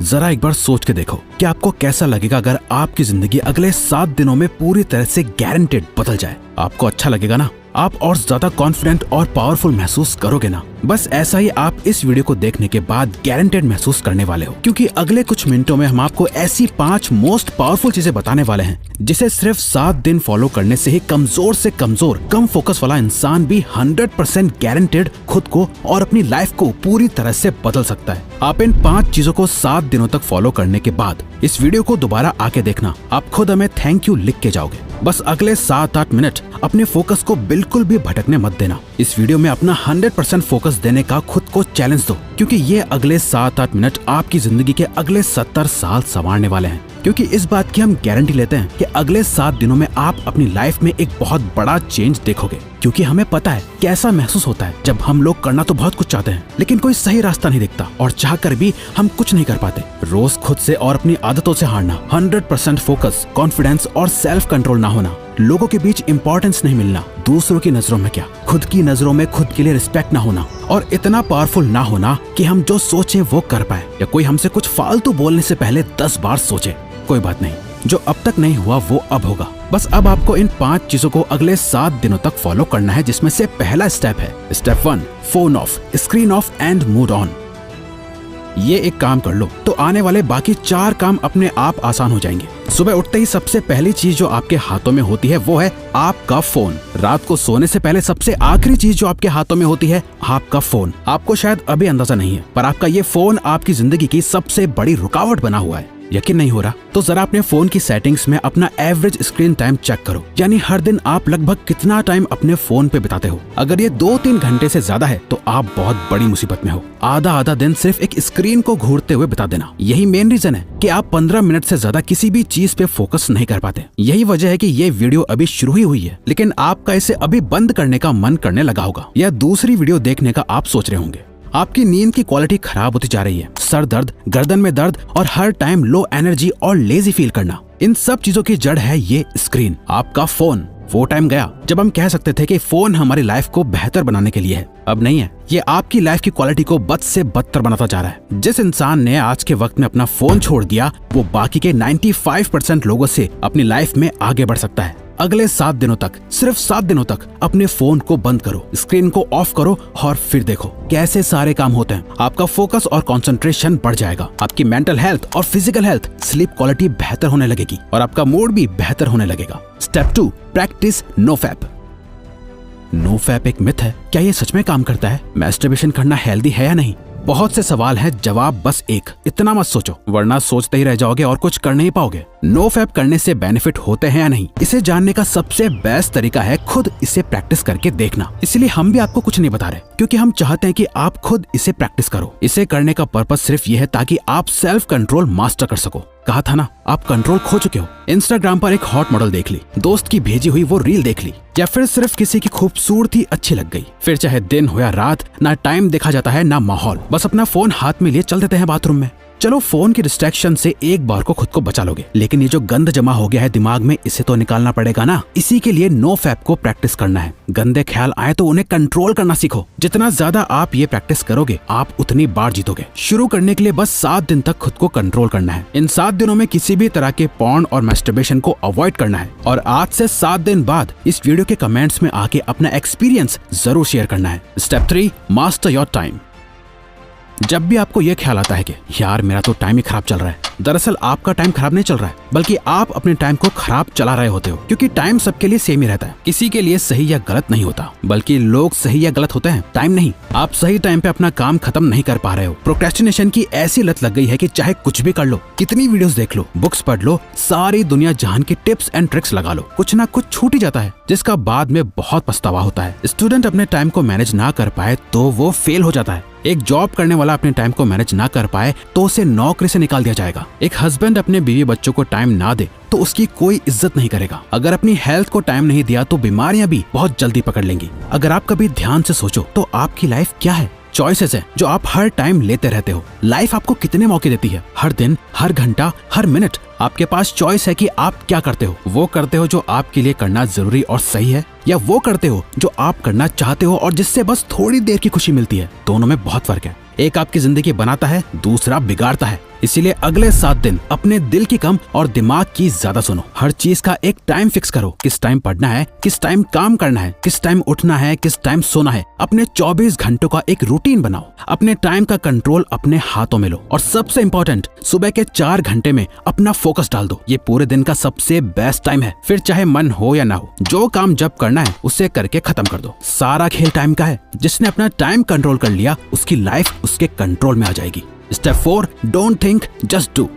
जरा एक बार सोच के देखो कि आपको कैसा लगेगा अगर आपकी जिंदगी अगले 7 दिनों में पूरी तरह से गारंटेड बदल जाए। आपको अच्छा लगेगा ना? आप और ज्यादा कॉन्फिडेंट और पावरफुल महसूस करोगे ना? बस ऐसा ही आप इस वीडियो को देखने के बाद गारंटेड महसूस करने वाले हो, क्योंकि अगले कुछ मिनटों में हम आपको ऐसी 5 मोस्ट पावरफुल चीजें बताने वाले हैं जिसे सिर्फ 7 दिन फॉलो करने से ही कमजोर से कमजोर कम फोकस वाला इंसान भी 100% गारंटेड खुद को और अपनी लाइफ को पूरी तरह से बदल सकता है। आप इन 5 चीजों को 7 दिनों तक फॉलो करने के बाद इस वीडियो को दोबारा आके देखना, आप खुद हमें थैंक यू लिख के जाओगे। बस अगले 7-8 मिनट अपने फोकस को बिल्कुल भी भटकने मत देना। इस वीडियो में अपना 100% फोकस देने का खुद को चैलेंज दो, क्योंकि ये अगले 7-8 मिनट आपकी जिंदगी के अगले 70 साल संवारने वाले हैं। क्योंकि इस बात की हम गारंटी लेते हैं कि अगले 7 दिनों में आप अपनी लाइफ में एक बहुत बड़ा चेंज देखोगे, क्योंकि हमें पता है कैसा महसूस होता है जब हम लोग करना तो बहुत कुछ चाहते हैं लेकिन कोई सही रास्ता नहीं दिखता और चाहकर भी हम कुछ नहीं कर पाते। रोज खुद से और अपनी आदतों से हारना, 100% फोकस, कॉन्फिडेंस और सेल्फ कंट्रोल ना होना, लोगों के बीच इंपॉर्टेंस नहीं मिलना, दूसरों की नजरों में क्या खुद की नजरों में खुद के लिए रिस्पेक्ट ना होना और इतना पावरफुल ना होना कि हम जो सोचे वो कर पाए, या कोई हमसे कुछ फालतू बोलने से पहले 10 बार सोचे। कोई बात नहीं, जो अब तक नहीं हुआ वो अब होगा। बस अब आपको इन 5 चीजों को अगले 7 दिनों तक फॉलो करना है, जिसमें से पहला स्टेप है step 1, phone of, screen of and mood on. ये एक काम कर लो तो आने वाले बाकी 4 काम अपने आप आसान हो जाएंगे। सुबह उठते ही सबसे पहली चीज जो आपके हाथों में होती है वो है आपका फोन। रात को सोने से पहले सबसे आखिरी चीज जो आपके हाथों में होती है आपका फोन। आपको शायद अभी अंदाजा नहीं है, पर आपका ये फोन आपकी जिंदगी की सबसे बड़ी रुकावट बना हुआ है। यकीन नहीं हो रहा तो जरा अपने फोन की सेटिंग्स में अपना एवरेज स्क्रीन टाइम चेक करो, यानी हर दिन आप लगभग कितना टाइम अपने फोन पे बिताते हो। अगर ये 2-3 घंटे से ज्यादा है तो आप बहुत बड़ी मुसीबत में हो। आधा दिन सिर्फ एक स्क्रीन को घूरते हुए बिता देना, यही मेन रीजन है कि आप 15 मिनट से ज्यादा किसी भी चीज पे फोकस नहीं कर पाते। यही वजह है कि ये वीडियो अभी शुरू ही हुई है, लेकिन आपका इसे अभी बंद करने का मन करने लगा होगा, या दूसरी वीडियो देखने का आप सोच रहे होंगे। आपकी नींद की क्वालिटी खराब होती जा रही है, सर दर्द, गर्दन में दर्द और हर टाइम लो एनर्जी और लेजी फील करना, इन सब चीजों की जड़ है ये स्क्रीन, आपका फोन। वो टाइम गया जब हम कह सकते थे कि फोन हमारी लाइफ को बेहतर बनाने के लिए है। अब नहीं है, ये आपकी लाइफ की क्वालिटी को बद से बदतर बनाता जा रहा है। जिस इंसान ने आज के वक्त में अपना फोन छोड़ दिया वो बाकी के 95% लोगों से अपनी लाइफ में आगे बढ़ सकता है। अगले 7 दिनों तक, सिर्फ 7 दिनों तक अपने फोन को बंद करो, स्क्रीन को ऑफ करो और फिर देखो कैसे सारे काम होते हैं। आपका फोकस और कंसंट्रेशन बढ़ जाएगा, आपकी मेंटल हेल्थ और फिजिकल हेल्थ, स्लीप क्वालिटी बेहतर होने लगेगी और आपका मूड भी बेहतर होने लगेगा। Step 2, practice no fap. No fap एक मिथ है, क्या ये सच में काम करता है? मैस्टरबेशन करना हेल्दी है या नहीं? बहुत से सवाल है, जवाब बस एक, इतना मत सोचो वरना सोचते ही रह जाओगे और कुछ कर नहीं पाओगे। नो फैप करने से बेनिफिट होते हैं या नहीं, इसे जानने का सबसे बेस्ट तरीका है खुद इसे प्रैक्टिस करके देखना। इसलिए हम भी आपको कुछ नहीं बता रहे, क्योंकि हम चाहते हैं कि आप खुद इसे प्रैक्टिस करो। इसे करने का पर्पस सिर्फ ये है ताकि आप सेल्फ कंट्रोल मास्टर कर सको। कहा था ना, आप कंट्रोल खो चुके हो। इंस्टाग्राम पर एक हॉट मॉडल देख ली, दोस्त की भेजी हुई वो रील देख ली, या फिर सिर्फ किसी की खूबसूरती अच्छी लग गई, फिर चाहे दिन हो या रात, ना टाइम देखा जाता है ना माहौल, बस अपना फोन हाथ में लिए चल देते हैं बाथरूम में। चलो फोन की डिस्ट्रैक्शन से एक बार को खुद को बचा लोगे, लेकिन ये जो गंद जमा हो गया है दिमाग में, इसे तो निकालना पड़ेगा ना। इसी के लिए नो फैप को प्रैक्टिस करना है। गंदे ख्याल आए तो उन्हें कंट्रोल करना सीखो। जितना ज्यादा आप ये प्रैक्टिस करोगे आप उतनी बार जीतोगे। शुरू करने के लिए बस 7 दिन तक खुद को कंट्रोल करना है। इन 7 दिनों में किसी भी तरह के पॉर्न और मैस्टरबेशन को अवॉइड करना है, और आज से 7 दिन बाद इस वीडियो के कमेंट्स में आके अपना एक्सपीरियंस जरूर शेयर करना है। Step 3, master your time. जब भी आपको ये ख्याल आता है कि यार मेरा तो टाइम ही खराब चल रहा है, दरअसल आपका टाइम खराब नहीं चल रहा है, बल्कि आप अपने टाइम को खराब चला रहे होते हो। क्योंकि टाइम सबके लिए सेम ही रहता है, किसी के लिए सही या गलत नहीं होता, बल्कि लोग सही या गलत होते हैं, टाइम नहीं। आप सही टाइम पे अपना काम खत्म नहीं कर पा रहे हो। प्रोक्रेस्टिनेशन की ऐसी लत लग गई है कि चाहे कुछ भी कर लो, कितनी वीडियोस देख लो, बुक्स पढ़ लो, सारी दुनिया जहान की टिप्स एंड ट्रिक्स लगा लो, कुछ ना कुछ छूट ही जाता है, जिसका बाद में बहुत पछतावा होता है। स्टूडेंट अपने टाइम को मैनेज ना कर पाए तो वो फेल हो जाता है। एक जॉब करने वाला अपने टाइम को मैनेज ना कर पाए तो उसे नौकरी से निकाल दिया जाएगा। एक हस्बैंड अपने बीवी बच्चों को टाइम ना दे तो उसकी कोई इज्जत नहीं करेगा। अगर अपनी हेल्थ को टाइम नहीं दिया तो बीमारियां भी बहुत जल्दी पकड़ लेंगी। अगर आप कभी ध्यान से सोचो तो आपकी लाइफ क्या है? चॉइसेस है जो आप हर टाइम लेते रहते हो। लाइफ आपको कितने मौके देती है? हर दिन, हर घंटा, हर मिनट आपके पास चॉइस है कि आप क्या करते हो। वो करते हो जो आपके लिए करना जरूरी और सही है, या वो करते हो जो आप करना चाहते हो और जिससे बस थोड़ी देर की खुशी मिलती है। दोनों में बहुत फर्क है। एक आपकी जिंदगी बनाता है, दूसरा बिगाड़ता है। इसीलिए अगले 7 दिन अपने दिल की कम और दिमाग की ज्यादा सुनो। हर चीज का एक टाइम फिक्स करो, किस टाइम पढ़ना है, किस टाइम काम करना है, किस टाइम उठना है, किस टाइम सोना है। अपने 24 घंटों का एक रूटीन बनाओ। अपने टाइम का कंट्रोल अपने हाथों में लो और सबसे इंपॉर्टेंट, सुबह के 4 घंटे में अपना फोकस डाल दो। ये पूरे दिन का सबसे बेस्ट टाइम है। फिर चाहे मन हो या ना हो, जो काम जब करना है उसे करके खत्म कर दो। सारा खेल टाइम का है। जिसने अपना टाइम कंट्रोल कर लिया, उसकी लाइफ उसके कंट्रोल में आ जाएगी। Step 4, don't think, just do.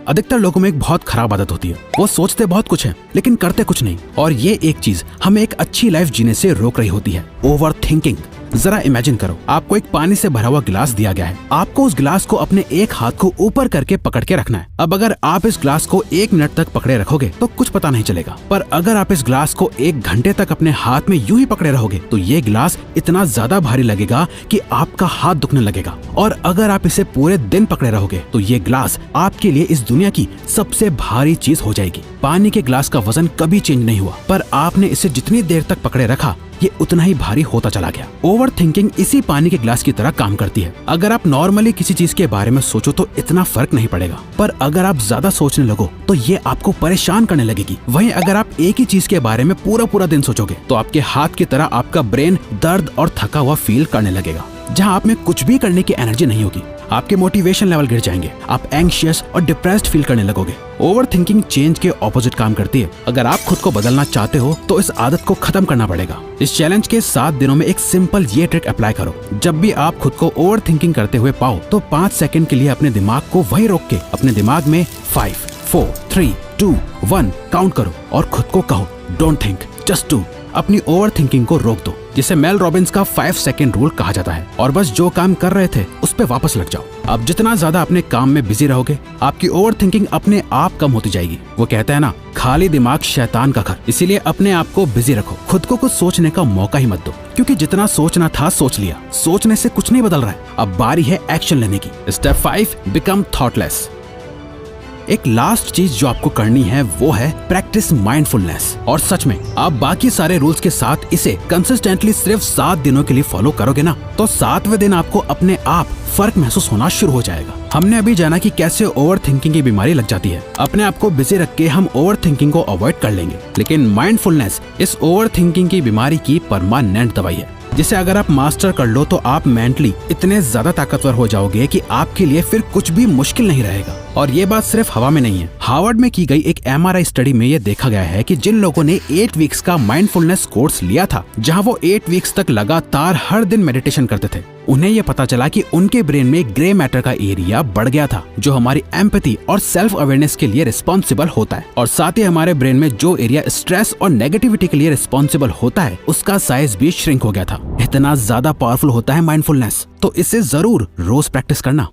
अधिकतर लोगों में एक बहुत खराब आदत होती है, वो सोचते बहुत कुछ है लेकिन करते कुछ नहीं। और ये एक चीज हमें एक अच्छी लाइफ जीने से रोक रही होती है, ओवर थिंकिंग। जरा इमेजिन करो, आपको एक पानी से भरा हुआ गिलास दिया गया है। आपको उस गिलास को अपने एक हाथ को ऊपर करके पकड़ के रखना है। अब अगर आप इस गिलास को 1 मिनट तक पकड़े रखोगे तो कुछ पता नहीं चलेगा, पर अगर आप इस गिलास को 1 घंटे तक अपने हाथ में यूं ही पकड़े रहोगे तो ये गिलास इतना ज्यादा भारी लगेगा कि आपका हाथ दुखने लगेगा। और अगर आप इसे पूरे दिन पकड़े रहोगे तो ये गिलास आपके लिए इस दुनिया की सबसे भारी चीज हो जाएगी। पानी के गिलास का वजन कभी चेंज नहीं हुआ, पर आपने इसे जितनी देर तक पकड़े रखा ये उतना ही भारी होता चला गया। ओवर थिंकिंग इसी पानी के गिलास की तरह काम करती है। अगर आप नॉर्मली किसी चीज के बारे में सोचो तो इतना फर्क नहीं पड़ेगा, पर अगर आप ज्यादा सोचने लगो तो ये आपको परेशान करने लगेगी। वहीं अगर आप एक ही चीज के बारे में पूरा दिन सोचोगे तो आपके हाथ की तरह आपका ब्रेन दर्द और थका हुआ फील करने लगेगा। जहाँ आप में कुछ भी करने की एनर्जी नहीं होगी, आपके मोटिवेशन लेवल गिर जाएंगे, आप एंग्शियस और डिप्रेस्ड फील करने लगोगे। ओवर थिंकिंग चेंज के ऑपोजिट काम करती है। अगर आप खुद को बदलना चाहते हो तो इस आदत को खत्म करना पड़ेगा। इस चैलेंज के 7 दिनों में एक सिंपल ये ट्रिक अप्लाई करो। जब भी आप खुद को ओवर थिंकिंग करते हुए पाओ तो 5 सेकंड के लिए अपने दिमाग को वहीं रोक के अपने दिमाग में 5, 4, 3, 2, 1 काउंट करो और खुद को कहो, डोंट थिंक, जस्ट डू। अपनी ओवर थिंकिंग को रोक दो, जिसे मेल रॉबिन्स का 5 सेकंड रूल कहा जाता है। और बस जो काम कर रहे थे उस पे वापस लग जाओ। अब जितना ज्यादा अपने काम में बिजी रहोगे, आपकी ओवर थिंकिंग अपने आप कम होती जाएगी। वो कहता है ना, खाली दिमाग शैतान का घर। इसीलिए अपने आप को बिजी रखो, खुद को कुछ सोचने का मौका ही मत दो, क्योंकि जितना सोचना था सोच लिया। सोचने से कुछ नहीं बदल रहा है, अब बारी है एक्शन लेने की। Step 5, become thoughtless. एक लास्ट चीज जो आपको करनी है वो है प्रैक्टिस माइंडफुलनेस। और सच में आप बाकी सारे रूल्स के साथ इसे कंसिस्टेंटली सिर्फ 7 दिनों के लिए फॉलो करोगे ना, तो 7वें दिन आपको अपने आप फर्क महसूस होना शुरू हो जाएगा। हमने अभी जाना कि कैसे ओवर थिंकिंग की बीमारी लग जाती है। अपने आप को बिजी रख के हम ओवर थिंकिंग को अवॉइड कर लेंगे, लेकिन माइंडफुलनेस इस ओवर थिंकिंग की बीमारी की परमानेंट दवाई है, जिसे अगर आप मास्टर कर लो तो आप मेंटली इतने ज्यादा ताकतवर हो जाओगे कि आपके लिए फिर कुछ भी मुश्किल नहीं रहेगा। और ये बात सिर्फ हवा में नहीं है। हार्वर्ड में की गई एक MRI स्टडी में ये देखा गया है कि जिन लोगों ने 8 वीक्स का माइंडफुलनेस कोर्स लिया था, जहां वो 8 वीक्स तक लगातार हर दिन मेडिटेशन करते थे, उन्हें ये पता चला कि उनके ब्रेन में ग्रे मैटर का एरिया बढ़ गया था, जो हमारी एम्पैथी और सेल्फ अवेयरनेस के लिए रिस्पॉन्सिबल होता है। और साथ ही हमारे ब्रेन में जो एरिया स्ट्रेस और नेगेटिविटी के लिए रिस्पॉन्सिबल होता है, उसका साइज भी श्रिंक हो गया था। इतना ज्यादा पावरफुल होता है माइंडफुलनेस, तो इसे जरूर रोज प्रैक्टिस करना।